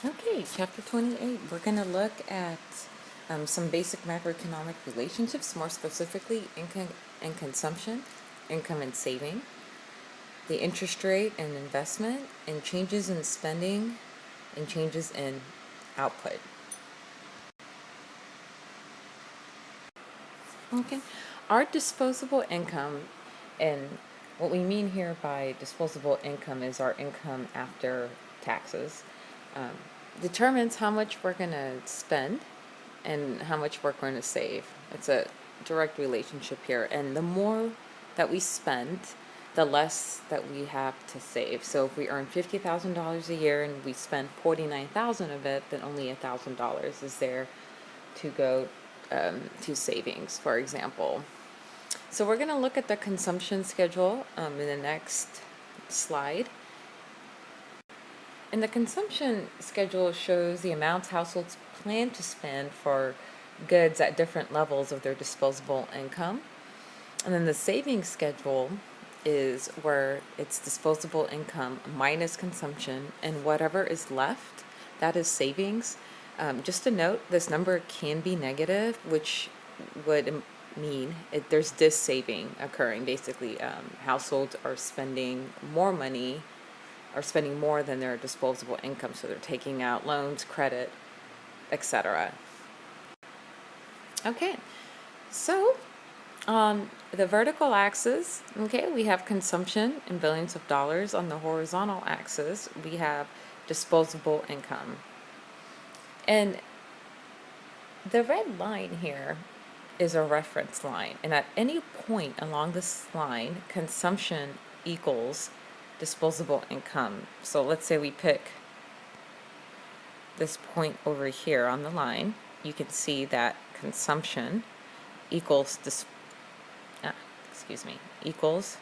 Okay, chapter 28. We're going to look at some basic macroeconomic relationships, more specifically income and consumption, income and saving, the interest rate and investment, and changes in spending and changes in output. Okay, our disposable income, and what we mean here by disposable income is our income after taxes, um, determines how much we're going to spend and how much we're going to save. It's a direct relationship here. And the more that we spend, the less that we have to save. So if we earn $50,000 a year and we spend 49,000 of it, then only $1,000 is there to go to savings, for example. So we're going to look at the consumption schedule in the next slide. And the consumption schedule shows the amounts households plan to spend for goods at different levels of their disposable income. And then the savings schedule is where it's disposable income minus consumption, and whatever is left, that is savings. Just to note, this number can be negative, which would mean there's dis-saving occurring. Basically, households are spending more money, are spending more than their disposable income, so they're taking out loans, credit, etc. Okay, so on the vertical axis, okay, we have consumption in billions of dollars. On the horizontal axis, we have disposable income. And the red line here is a reference line. And at any point along this line, consumption equals disposable income. So let's say we pick this point over here on the line. You can see that consumption equals equals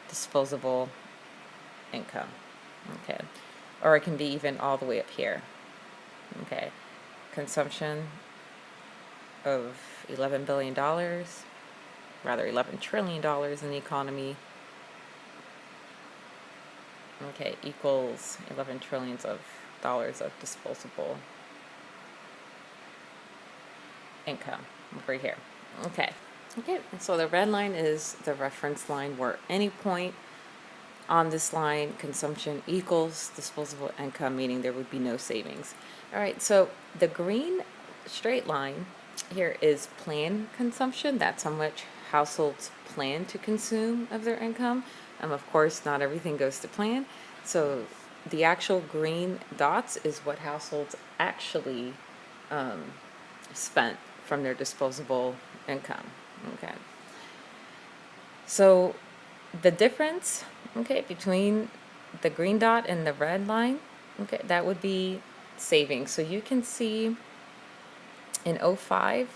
disposable income. Okay, or it can be even all the way up here. Okay, consumption of $11 billion, rather $11 trillion in the economy. Okay, equals 11 trillions of dollars of disposable income over here. Okay. Okay, so the red line is the reference line where any point on this line, consumption equals disposable income, meaning there would be no savings. All right, so the green straight line here is planned consumption. That's how much households plan to consume of their income. Of course, not everything goes to plan. So the actual green dots is what households actually spent from their disposable income. Okay. So the difference, okay, between the green dot and the red line, okay, that would be savings. So you can see in 05,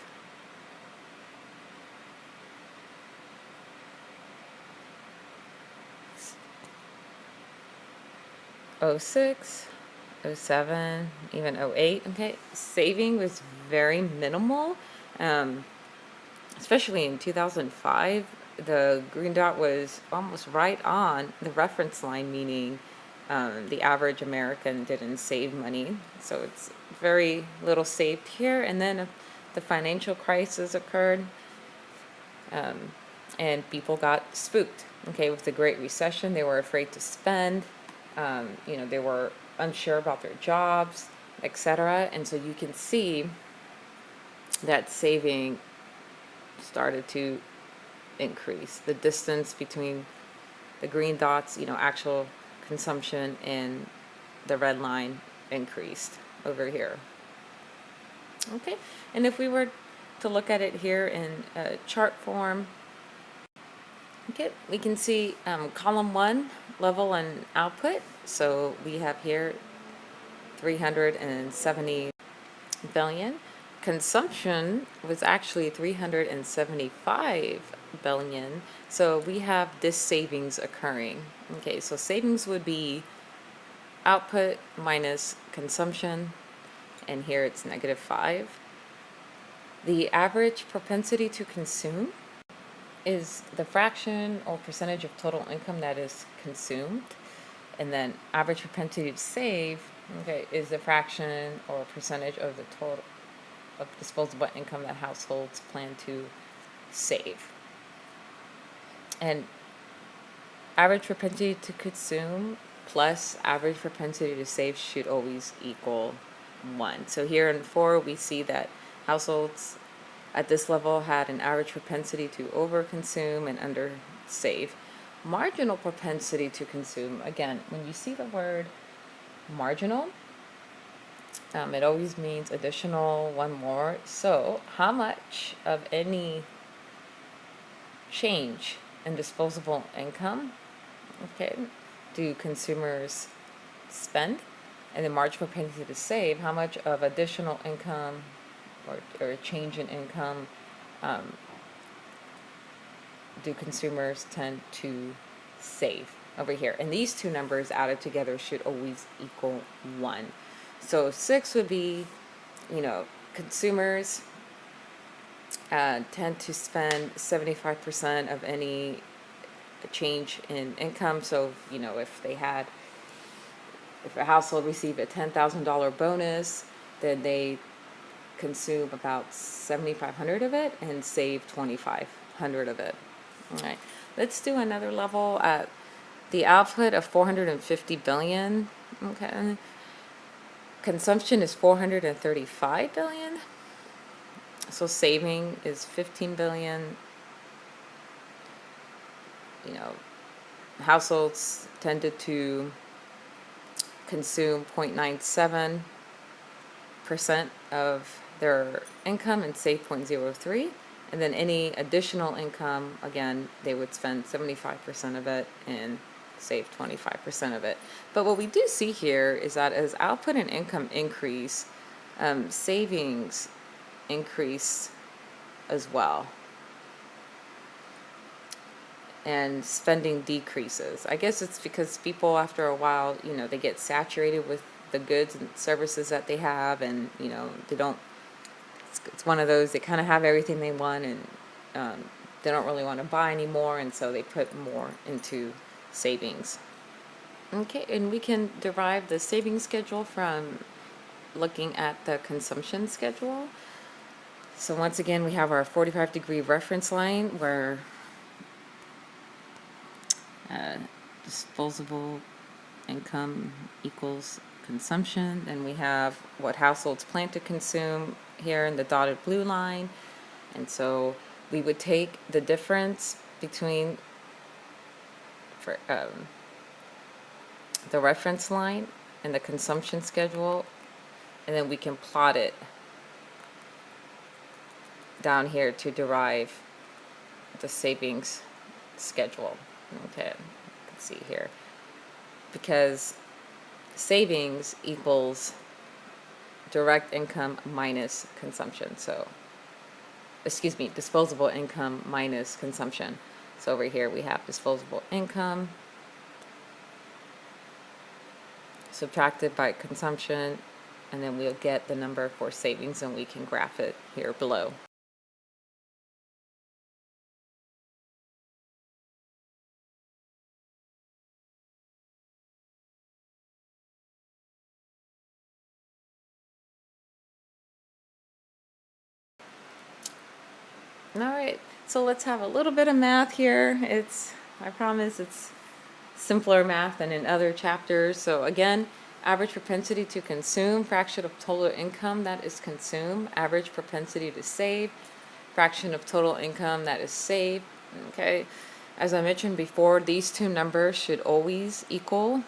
'06, '07, even '08, okay, saving was very minimal. Especially in 2005, the green dot was almost right on the reference line, meaning the average American didn't save money. So it's very little saved here. And then the financial crisis occurred, and people got spooked. Okay, with the Great Recession, they were afraid to spend. They were unsure about their jobs, etc. And so you can see that saving started to increase. The distance between the green dots, actual consumption, and the red line increased over here. Okay, and if we were to look at it here in chart form, okay, we can see column 1, level and output. So we have here 370 billion. Consumption was actually 375 billion. So we have this savings occurring. Okay, so savings would be output minus consumption, and here it's -5. The average propensity to consume is the fraction or percentage of total income that is consumed, and then average propensity to save okay, is the fraction or percentage of the total of disposable income that households plan to save. And average propensity to consume plus average propensity to save should always equal 1. So here in 4, we see that households at this level had an average propensity to overconsume and undersave. Marginal propensity to consume, again, when you see the word marginal, it always means additional, one more. So how much of any change in disposable income, okay, do consumers spend? And the marginal propensity to save, how much of additional income or change in income do consumers tend to save over here? And these two numbers added together should always equal 1. So 6 would be, consumers tend to spend 75% of any change in income. So, if a household received a $10,000 bonus, then they consume about 7,500 of it and save 2,500 of it. All right, let's do another level at the output of 450 billion. Okay, consumption is 435 billion. So saving is 15 billion. Households tended to consume 0.97% of their income and save 0.03. And then any additional income, again, they would spend 75% of it and save 25% of it. But what we do see here is that as output and income increase, savings increase as well. And spending decreases. I guess it's because people, after a while, they get saturated with the goods and services that they have, and they don't. It's one of those, they kind of have everything they want, and they don't really want to buy anymore, and so they put more into savings. Okay, and we can derive the savings schedule from looking at the consumption schedule. So once again, we have our 45-degree reference line where disposable income equals consumption. Then we have what households plan to consume here in the dotted blue line. And so we would take the difference between the reference line and the consumption schedule, and then we can plot it down here to derive the savings schedule. Okay, you can see here. Because savings equals direct income minus consumption. So, disposable income minus consumption. So over here we have disposable income subtracted by consumption, and then we'll get the number for savings, and we can graph it here below. All right, so let's have a little bit of math here. I promise it's simpler math than in other chapters. So again, average propensity to consume, fraction of total income that is consumed, average propensity to save, fraction of total income that is saved. Okay, as I mentioned before, these two numbers should always equal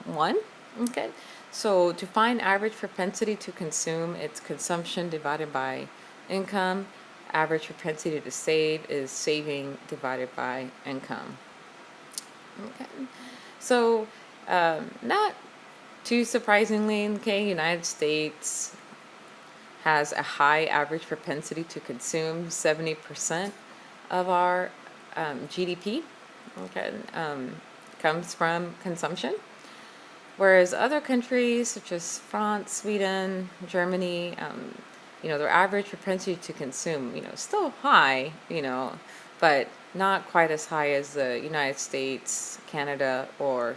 1. Okay, so to find average propensity to consume, it's consumption divided by income. Average propensity to save is saving divided by income. Okay, so not too surprisingly, okay, United States has a high average propensity to consume. 70% of our GDP, okay, comes from consumption. Whereas other countries such as France, Sweden, Germany, their average propensity to consume, still high, but not quite as high as the United States, Canada, or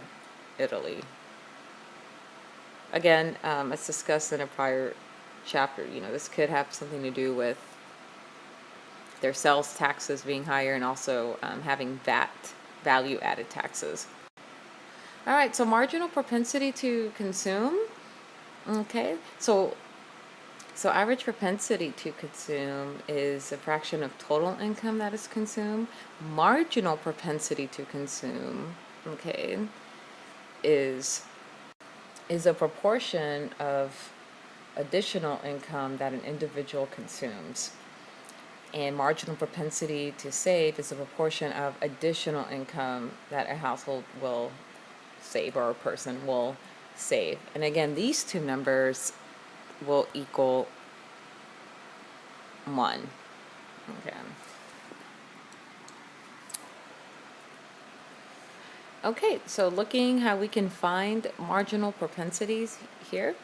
Italy. again, as discussed in a prior chapter, this could have something to do with their sales taxes being higher and also having VAT, value added taxes. All right, so marginal propensity to consume. Okay, so average propensity to consume is a fraction of total income that is consumed. Marginal propensity to consume, okay, is a proportion of additional income that an individual consumes. And marginal propensity to save is a proportion of additional income that a household will save or a person will save. And again, these two numbers will equal 1. Okay. Okay, so looking how we can find marginal propensities here.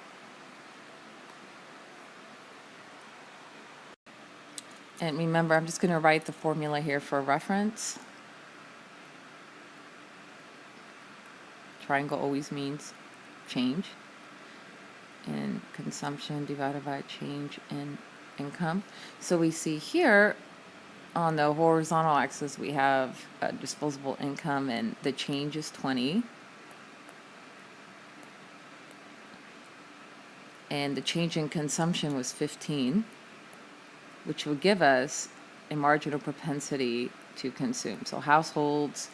And remember, I'm just going to write the formula here for reference. Triangle always means change in consumption divided by change in income. So we see here on the horizontal axis we have disposable income, and the change is 20. And the change in consumption was 15, which will give us a marginal propensity to consume. So households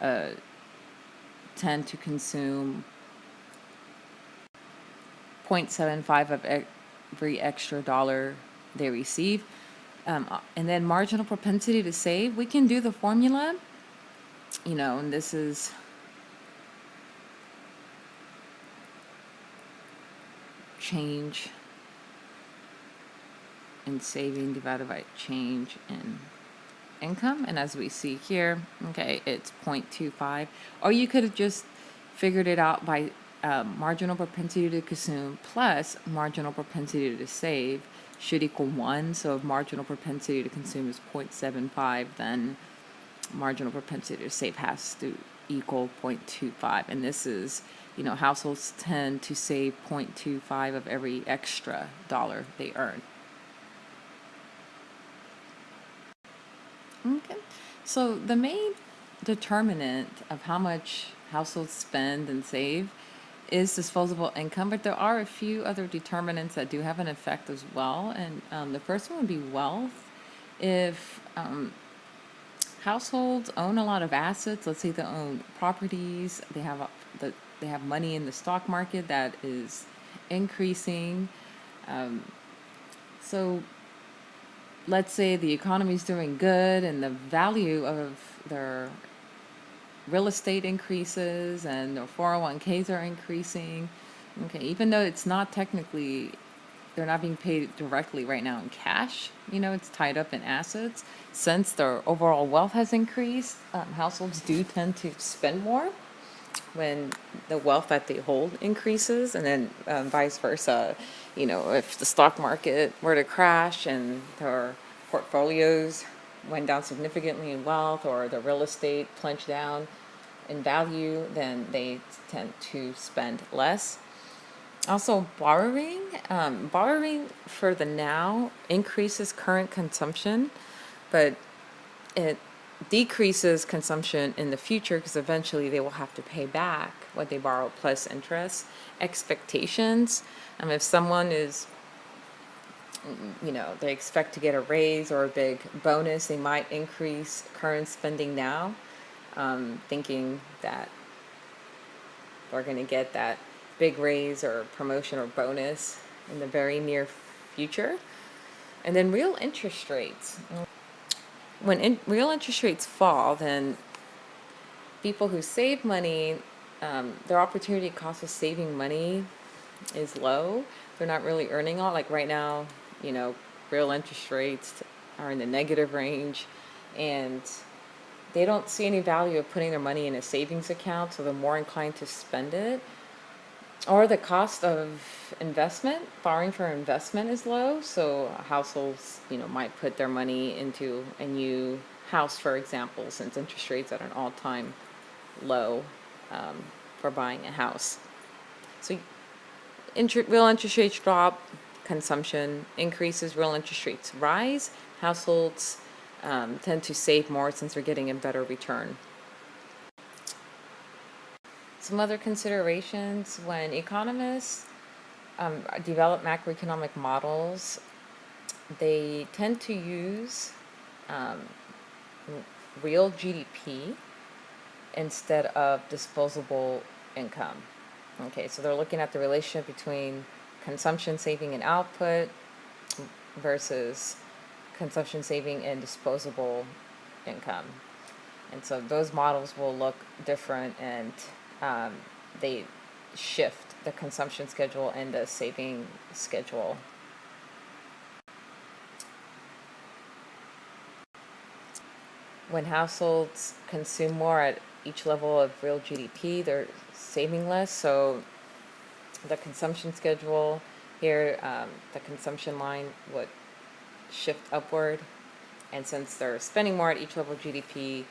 tend to consume 0.75 of every extra dollar they receive. And then marginal propensity to save, we can do the formula, and this is change in saving divided by change in income. And as we see here, okay, it's 0.25. Or you could have just figured it out by marginal propensity to consume plus marginal propensity to save should equal 1. So if marginal propensity to consume is 0.75, then marginal propensity to save has to equal 0.25. And this is, households tend to save 0.25 of every extra dollar they earn. Okay, so the main determinant of how much households spend and save is disposable income, but there are a few other determinants that do have an effect as well. And the first one would be wealth. If households own a lot of assets, let's say they own properties, they have money in the stock market that is increasing. So let's say the economy is doing good and the value of their real estate increases and their 401ks are increasing. Okay, even though it's not technically, they're not being paid directly right now in cash, it's tied up in assets. Since their overall wealth has increased, households do tend to spend more when the wealth that they hold increases, and then vice versa. If the stock market were to crash and their portfolios went down significantly in wealth, or the real estate plunged down in value, then they tend to spend less. Also, borrowing for the now increases current consumption, but it decreases consumption in the future because eventually they will have to pay back what they borrowed plus interest. Expectations, if someone is, they expect to get a raise or a big bonus, they might increase current spending now, thinking that they're going to get that big raise or promotion or bonus in the very near future. And then real interest rates. When real interest rates fall, then people who save money, their opportunity cost of saving money is low. They're not really earning all. Like right now, real interest rates are in the negative range, and they don't see any value of putting their money in a savings account, so they're more inclined to spend it. Or the cost of investment, borrowing for investment is low, so households, might put their money into a new house, for example, since interest rates are at an all-time low for buying a house. So real interest rates drop, consumption increases, real interest rates rise, households tend to save more since they're getting a better return. Some other considerations when economists develop macroeconomic models, they tend to use real GDP instead of disposable income. Okay, so they're looking at the relationship between consumption, saving, and output versus consumption, saving, and disposable income. And so those models will look different, and they shift the consumption schedule and the saving schedule. When households consume more at each level of real GDP, they're saving less. So the consumption schedule here, the consumption line would shift upward. And since they're spending more at each level of GDP,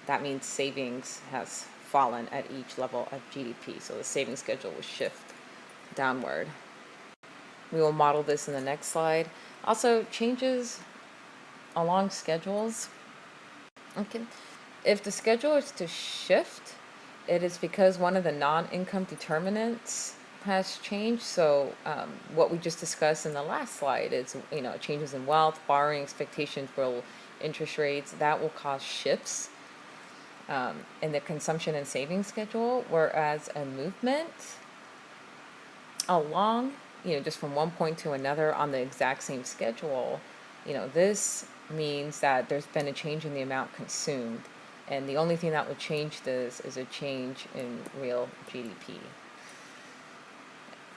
that means savings has fallen at each level of GDP. So the saving schedule will shift downward. We will model this in the next slide. Also, changes along schedules. Okay. If the schedule is to shift, it is because one of the non-income determinants has changed. So what we just discussed in the last slide is, changes in wealth, borrowing expectations, real interest rates, that will cause shifts in the consumption and saving schedule, whereas a movement along, just from one point to another on the exact same schedule, this means that there's been a change in the amount consumed. And the only thing that would change this is a change in real GDP.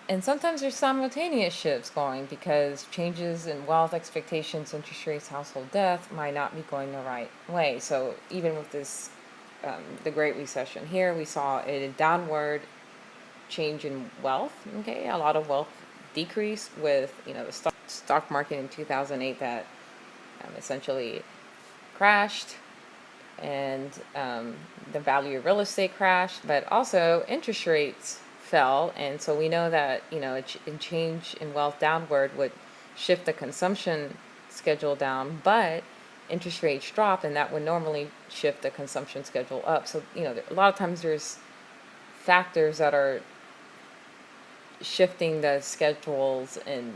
And sometimes there's simultaneous shifts going because changes in wealth expectations, interest rates, household debt might not be going the right way. So even with this, the Great Recession here, we saw a downward change in wealth. Okay, a lot of wealth decrease with the stock market in 2008 that essentially crashed, and the value of real estate crashed, but also interest rates fell. And so we know that a change in wealth downward would shift the consumption schedule down, but interest rates drop, and that would normally shift the consumption schedule up. So a lot of times there's factors that are shifting the schedules in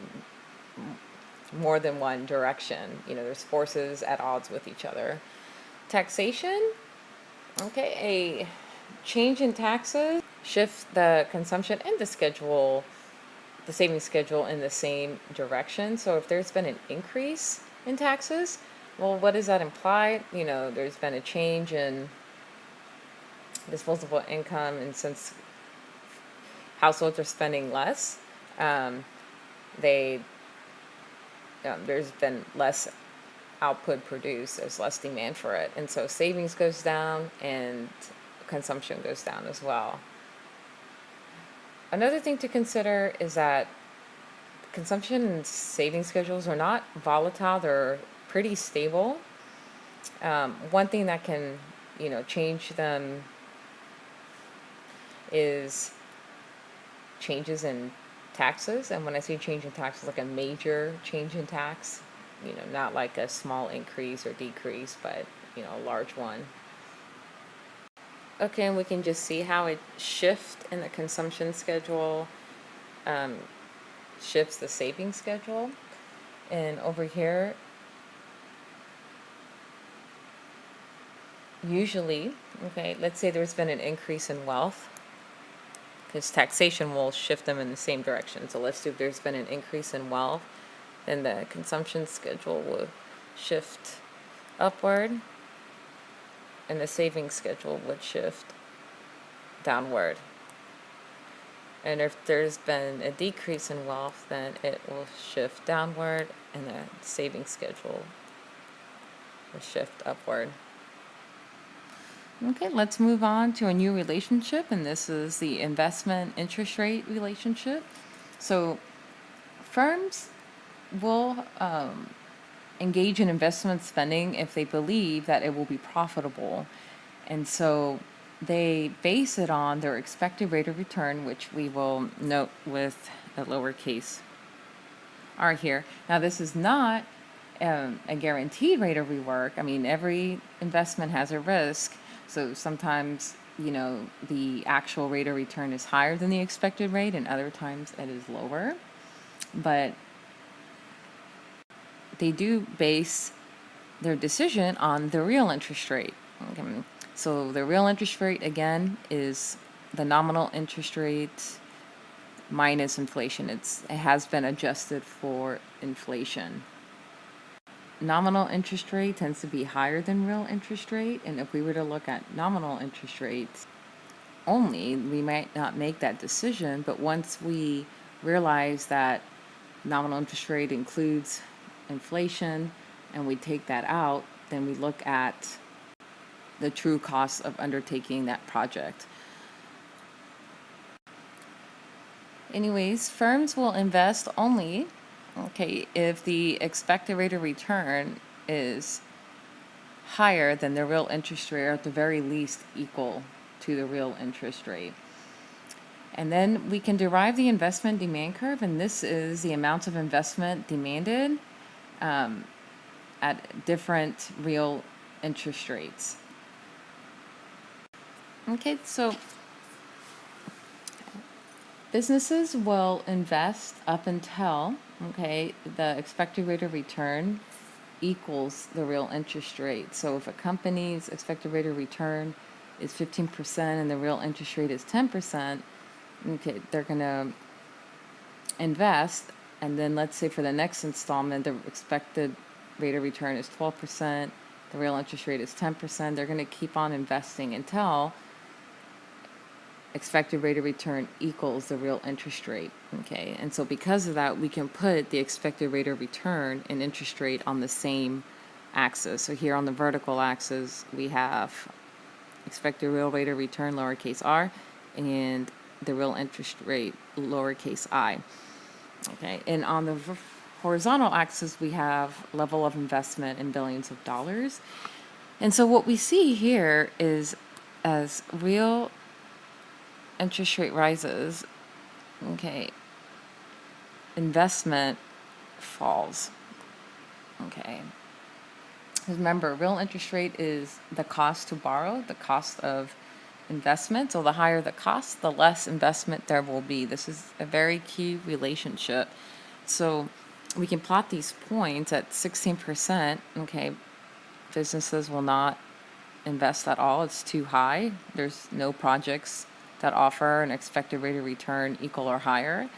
more than one direction. There's forces at odds with each other. Taxation, okay, a change in taxes shifts the consumption and the saving schedule in the same direction. So if there's been an increase in taxes, well, what does that imply? There's been a change in disposable income, and since households are spending less, there's been less output produced, there's less demand for it, and so savings goes down and consumption goes down as well. Another thing to consider is that consumption and saving schedules are not volatile, they're pretty stable. One thing that can change them is changes in taxes. And when I say change in taxes, like a major change in tax, not like a small increase or decrease, but a large one. Okay, and we can just see how it shifts in the consumption schedule, shifts the saving schedule. And over here, usually, okay, let's say there's been an increase in wealth, because taxation will shift them in the same direction. So let's do, if there's been an increase in wealth, then the consumption schedule will shift upward, and the savings schedule would shift downward. And if there's been a decrease in wealth, then it will shift downward, and the savings schedule will shift upward. Okay, let's move on to a new relationship, and this is the investment interest rate relationship. So firms will engage in investment spending if they believe that it will be profitable. And so they base it on their expected rate of return, which we will note with a lowercase r here. Now, this is not a guaranteed rate of rework. I mean, every investment has a risk. So sometimes, the actual rate of return is higher than the expected rate, and other times it is lower. But they do base their decision on the real interest rate. Okay. So the real interest rate, again, is the nominal interest rate minus inflation. It has been adjusted for inflation. Nominal interest rate tends to be higher than real interest rate, and if we were to look at nominal interest rates only, we might not make that decision. But once we realize that nominal interest rate includes inflation and we take that out, then we look at the true cost of undertaking that project. Anyways, firms will invest only, if the expected rate of return is higher than the real interest rate, or at the very least equal to the real interest rate. And then we can derive the investment demand curve, and this is the amount of investment demanded at different real interest rates. Okay, so businesses will invest up until, the expected rate of return equals the real interest rate. So if a company's expected rate of return is 15% and the real interest rate is 10%, they're going to invest. And then let's say for the next installment, the expected rate of return is 12%, the real interest rate is 10%. They're going to keep on investing until expected rate of return equals the real interest rate. And so because of that, we can put the expected rate of return and interest rate on the same axis. So here on the vertical axis, we have expected real rate of return, lowercase r, and the real interest rate, lowercase I. And on the horizontal axis, we have level of investment in billions of dollars. And so what we see here is as real interest rate rises, investment falls. Remember, real interest rate is the cost to borrow, the cost of investment. So the higher the cost, the less investment there will be. This is a very key relationship. So we can plot these points at 16%. Businesses will not invest at all. It's too high. There's no projects that offer an expected rate of return equal or higher.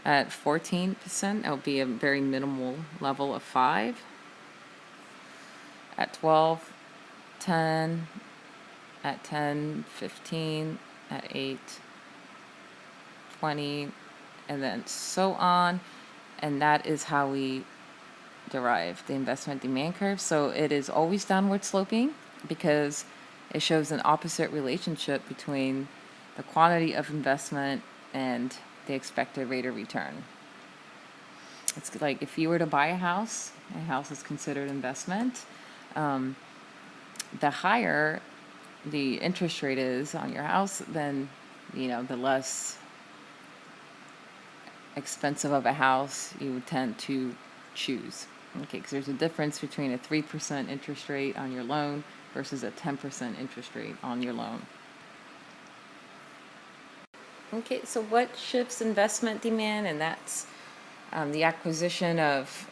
At 14%, that would be a very minimal level of 5. At 12, 10, at 10, 15, at 8, 20, and then so on. And that is how we derive the investment demand curve. So it is always downward sloping because it shows an opposite relationship between the quantity of investment and the expected rate of return. It's like if you were to buy a house is considered investment. The higher the interest rate is on your house, then the less expensive of a house you would tend to choose. Because there's a difference between a 3% interest rate on your loan versus a 10% interest rate on your loan. So what shifts investment demand? And that's the acquisition of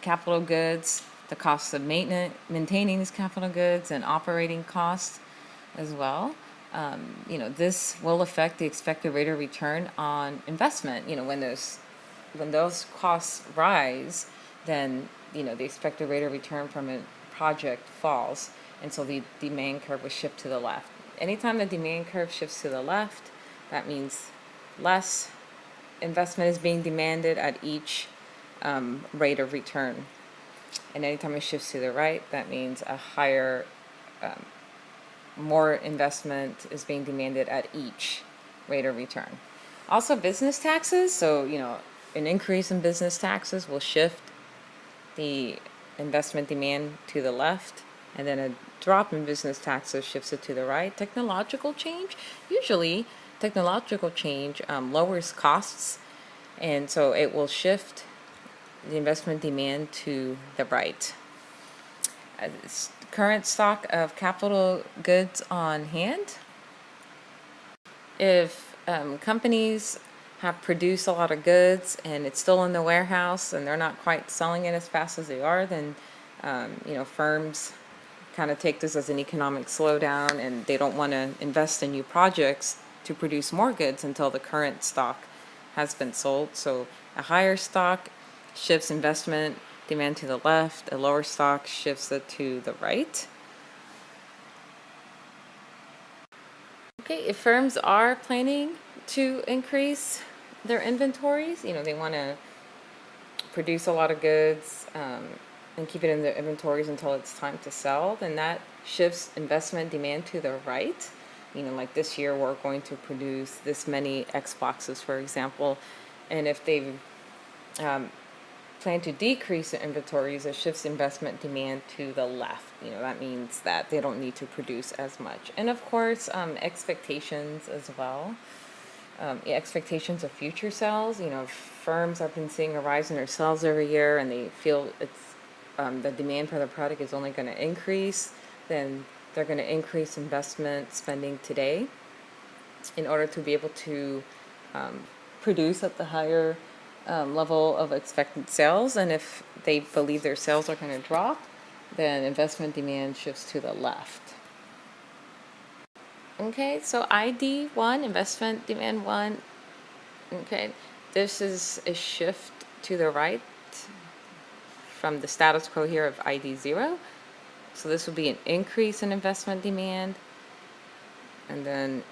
capital goods, the cost of maintaining these capital goods, and operating costs as well. This will affect the expected rate of return on investment. When those costs rise, then the expected rate of return from a project falls, and so the demand curve will shift to the left. Anytime the demand curve shifts to the left, that means less investment is being demanded at each rate of return. And anytime it shifts to the right, that means a higher, more investment is being demanded at each rate of return. Also, business taxes. So, an increase in business taxes will shift the investment demand to the left, and then a drop in business taxes shifts it to the right. Technological change, usually technological change lowers costs, and so it will shift the investment demand to the right. Current stock of capital goods on hand. If companies have produced a lot of goods and it's still in the warehouse and they're not quite selling it as fast as they are, then firms kind of take this as an economic slowdown, and they don't want to invest in new projects to produce more goods until the current stock has been sold. So a higher stock shifts investment demand to the left, a lower stock shifts it to the right. Okay, if firms are planning to increase their inventories, they want to produce a lot of goods and keep it in their inventories until it's time to sell, then that shifts investment demand to the right. Like this year, we're going to produce this many Xboxes, for example, and if they plan to decrease the inventories, it shifts investment demand to the left. That means that they don't need to produce as much. And of course, expectations as well. Expectations of future sales. Firms have been seeing a rise in their sales every year, and they feel the demand for the product is only going to increase. Then they're going to increase investment spending today in order to be able to produce at the higher level of expected sales. And if they believe their sales are going to drop, then investment demand shifts to the left. Okay, so ID1, investment demand 1. Okay, this is a shift to the right from the status quo here of ID0. So this would be an increase in investment demand. And then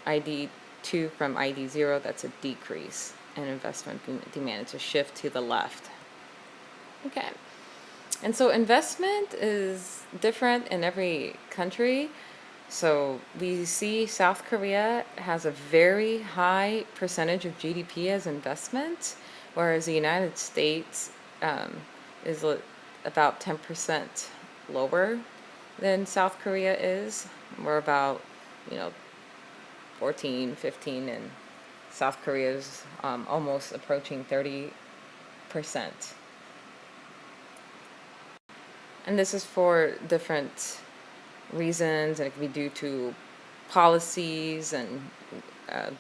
ID2 from ID0, that's a decrease in investment demand. It's a shift to the left. Okay. And so investment is different in every country. So we see South Korea has a very high percentage of GDP as investment, whereas the United States is about 10% lower than South Korea is. We're about, 14, 15, and South Korea is almost approaching 30%. And this is for different reasons, and it can be due to policies and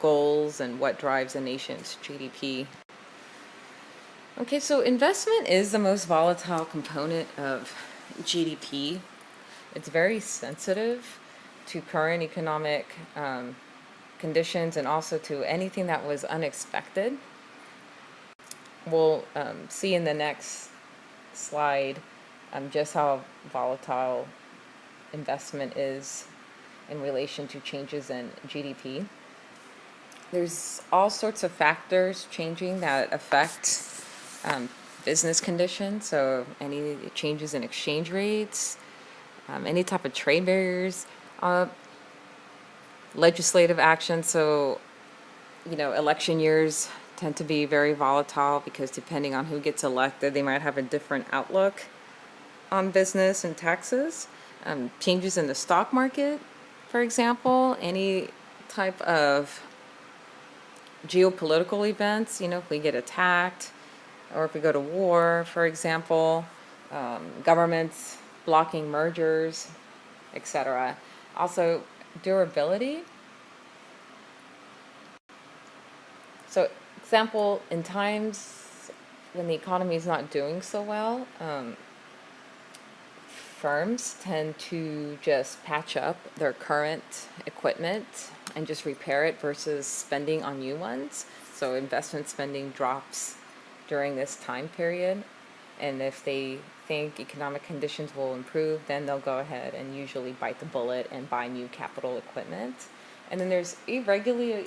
goals and what drives a nation's GDP. Okay, so investment is the most volatile component of GDP. It's very sensitive to current economic conditions and also to anything that was unexpected. We'll see in the next slide just how volatile investment is in relation to changes in GDP. There's all sorts of factors changing that affect business conditions. So any changes in exchange rates, any type of trade barriers, legislative action. So, election years tend to be very volatile because depending on who gets elected, they might have a different outlook on business and taxes. Changes in the stock market, for example, any type of geopolitical events, if we get attacked or if we go to war, for example, governments blocking mergers, etc. Also, durability. So, example, in times when the economy is not doing so well, firms tend to just patch up their current equipment and just repair it versus spending on new ones. So investment spending drops during this time period. And if they think economic conditions will improve, then they'll go ahead and usually bite the bullet and buy new capital equipment. And then there's irregularity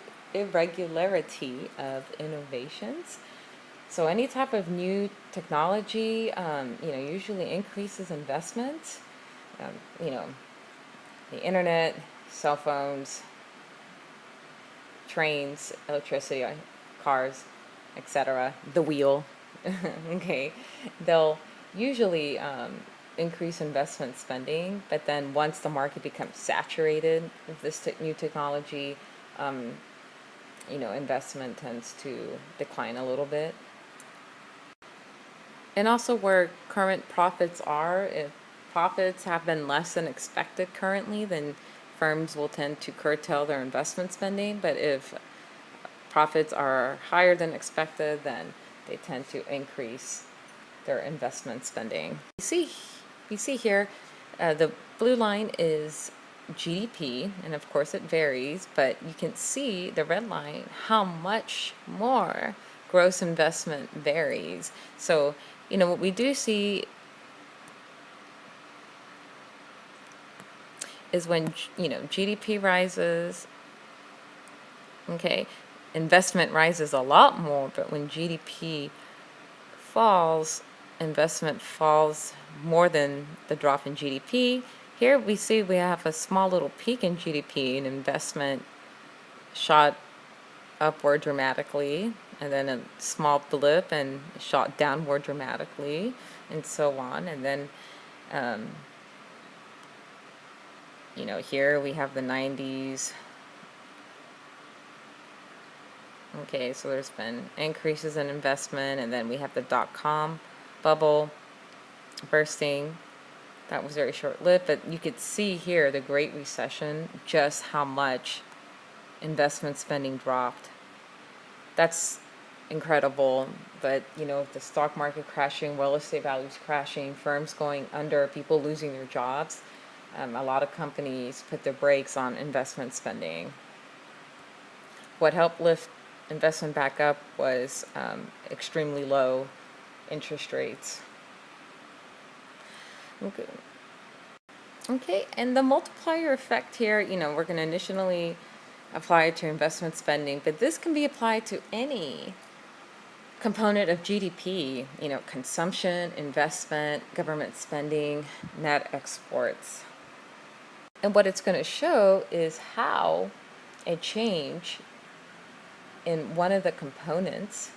of innovations. So any type of new technology, usually increases investment. The internet, cell phones, trains, electricity, cars, etc. The wheel. Okay, they'll usually increase investment spending, but then once the market becomes saturated with this new technology, investment tends to decline a little bit. And also where current profits are, if profits have been less than expected currently, then firms will tend to curtail their investment spending. But if profits are higher than expected, then they tend to increase their investment spending. You see here, the blue line is GDP, and of course it varies, but you can see the red line, how much more gross investment varies. So, what we do see is when, GDP rises, okay, investment rises a lot more, but when GDP falls, investment falls more than the drop in GDP. Here we see we have a small little peak in GDP, and investment shot upward dramatically, and then a small blip and shot downward dramatically, and so on. And then, here we have the 90s. Okay, so there's been increases in investment, and then we have the dot-com bubble bursting. That was very short-lived, but you could see here the Great Recession, just how much investment spending dropped. That's incredible, but the stock market crashing, real estate values crashing, firms going under, people losing their jobs, a lot of companies put their brakes on investment spending. What helped lift investment back up was extremely low interest rates. Okay, and the multiplier effect here, we're going to initially apply it to investment spending, but this can be applied to any component of GDP, consumption, investment, government spending, net exports. And what it's going to show is how a change in one of the components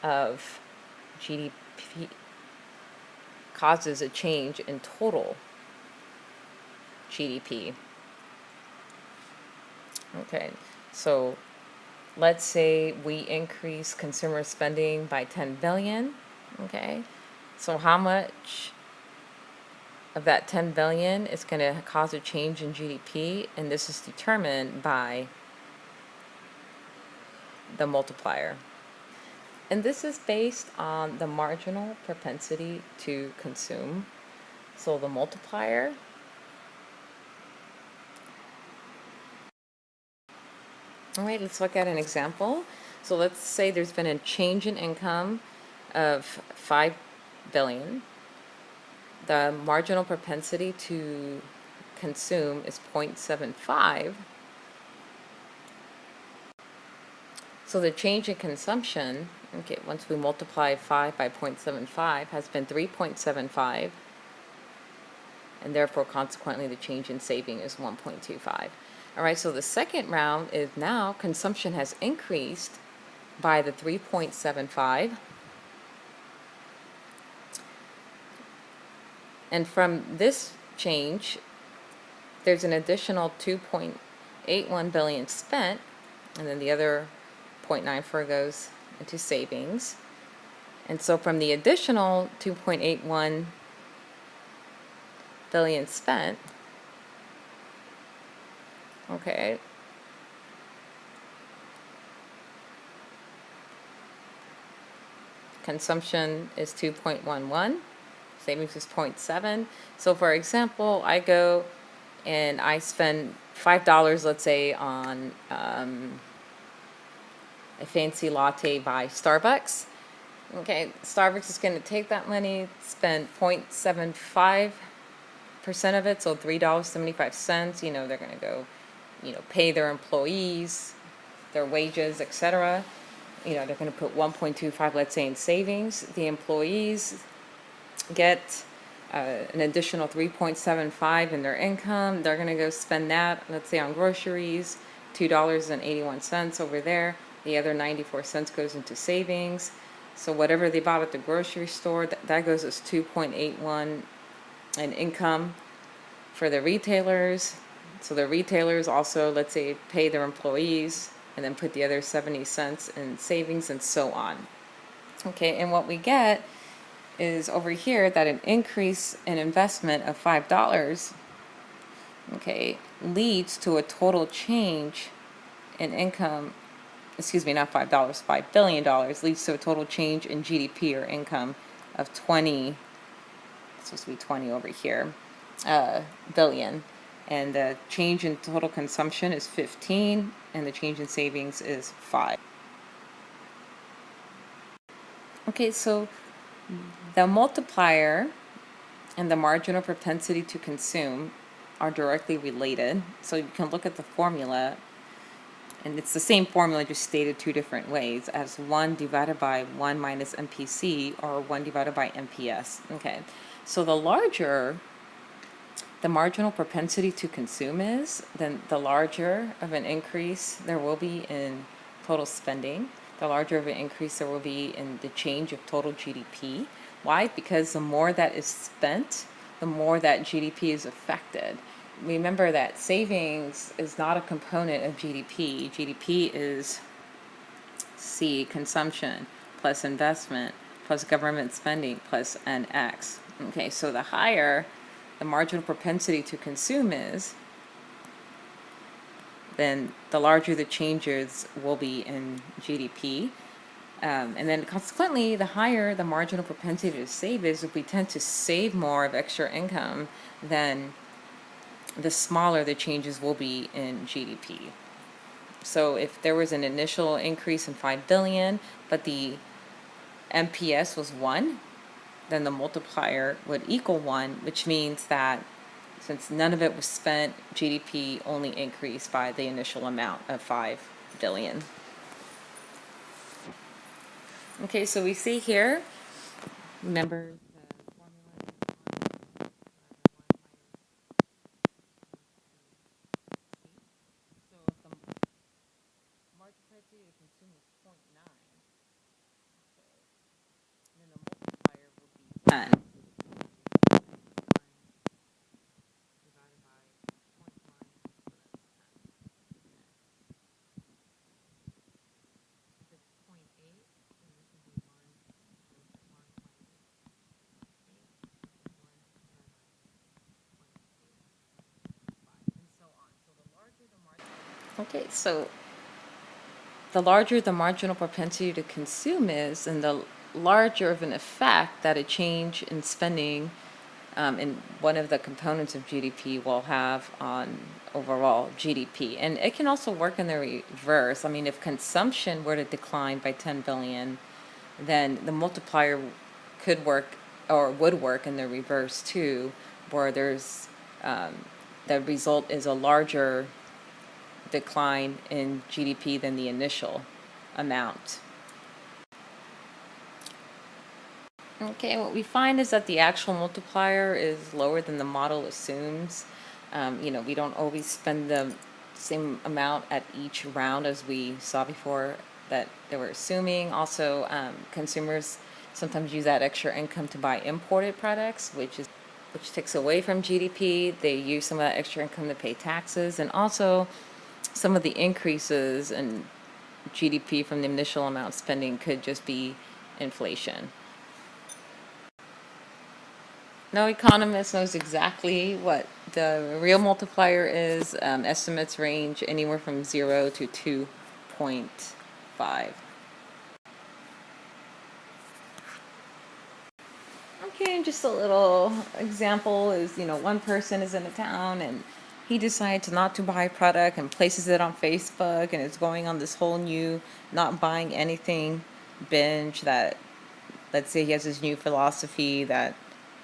of GDP causes a change in total GDP. Okay, so let's say we increase consumer spending by 10 billion. Okay, so how much of that 10 billion is going to cause a change in GDP? And this is determined by the multiplier. And this is based on the marginal propensity to consume. So the multiplier all right, let's look at an example. So let's say there's been a change in income of 5 billion. The marginal propensity to consume is 0.75. So the change in consumption, okay, once we multiply 5 by 0.75, has been 3.75. And therefore, consequently, the change in saving is 1.25. All right, so the second round is now consumption has increased by the 3.75. And from this change, there's an additional 2.81 billion spent, and then the other 0.94 goes into savings. And so from the additional 2.81 billion spent, okay, consumption is 2.11, savings is 0.7. So for example, I go and I spend $5, let's say, on a fancy latte by Starbucks. Okay, Starbucks is going to take that money, spend 0.75% of it, so $3.75. They're going to go, pay their employees, their wages, etc. They're going to put 1.25, let's say, in savings. The employees get an additional 3.75 in their income. They're going to go spend that, let's say, on groceries, $2.81 over there. The other 94 cents goes into savings. So whatever they bought at the grocery store, that goes as 2.81 and income for the retailers. So the retailers also, let's say, pay their employees and then put the other 70 cents in savings and so on. Okay, and what we get is over here that an increase in investment of $5, okay, leads to a total change in income, excuse me, not $5, $5 billion leads to a total change in GDP or income of 20, it's supposed to be 20 over here, billion. And the change in total consumption is 15, and the change in savings is 5. Okay, so the multiplier and the marginal propensity to consume are directly related. So you can look at the formula, and it's the same formula just stated two different ways, as 1 divided by 1 minus MPC, or 1 divided by MPS. Okay, so the larger the marginal propensity to consume is, then the larger of an increase there will be in total spending, the larger of an increase there will be in the change of total GDP. Why? Because the more that is spent, the more that GDP is affected. Remember that savings is not a component of GDP. GDP is C, consumption, plus investment, plus government spending, plus NX. Okay, so the higher the marginal propensity to consume is, then the larger the changes will be in GDP. And then consequently, the higher the marginal propensity to save is, if we tend to save more of extra income, then the smaller the changes will be in GDP. So if there was an initial increase in 5 billion, but the MPS was 1, then the multiplier would equal 1, which means that since none of it was spent, GDP only increased by the initial amount of 5 billion. Okay, so we see here, remember the formula. So if the market criteria to consume is 0.9, then the multiplier will be 10. Divided by 0.9, so that's 10. If it's 0.8, then this would be 1, so it's 1 minus 8, 1 divided by 0.8, 5, and so on. So the larger the margin. Okay, so the larger the marginal propensity to consume is, and the larger of an effect that a change in spending in one of the components of GDP will have on overall GDP. And it can also work in the reverse. I mean, if consumption were to decline by 10 billion, then the multiplier could work or would work in the reverse too, where there's the result is a larger decline in GDP than the initial amount. Okay, what we find is that the actual multiplier is lower than the model assumes. We don't always spend the same amount at each round as we saw before that they were assuming. Also, consumers sometimes use that extra income to buy imported products, which takes away from GDP. They use some of that extra income to pay taxes, and also some of the increases in GDP from the initial amount spending could just be inflation. No economist knows exactly what the real multiplier is. Estimates range anywhere from 0 to 2.5. Okay, and just a little example is, one person is in a town and he decides not to buy a product and places it on Facebook, and it's going on this whole new not buying anything binge that, let's say he has this new philosophy that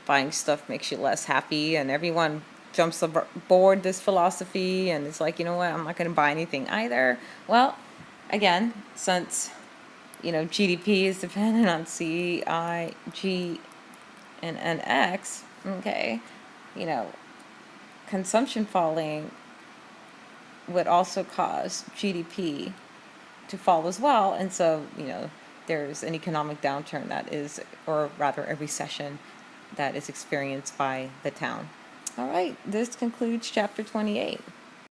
buying stuff makes you less happy, and everyone jumps aboard this philosophy, and it's like, you know what, I'm not going to buy anything either. Well, again, since GDP is dependent on C, I, G, and NX, okay, consumption falling would also cause GDP to fall as well, and so there's an economic downturn that is, or rather a recession, that is experienced by the town. All right, this concludes chapter 28.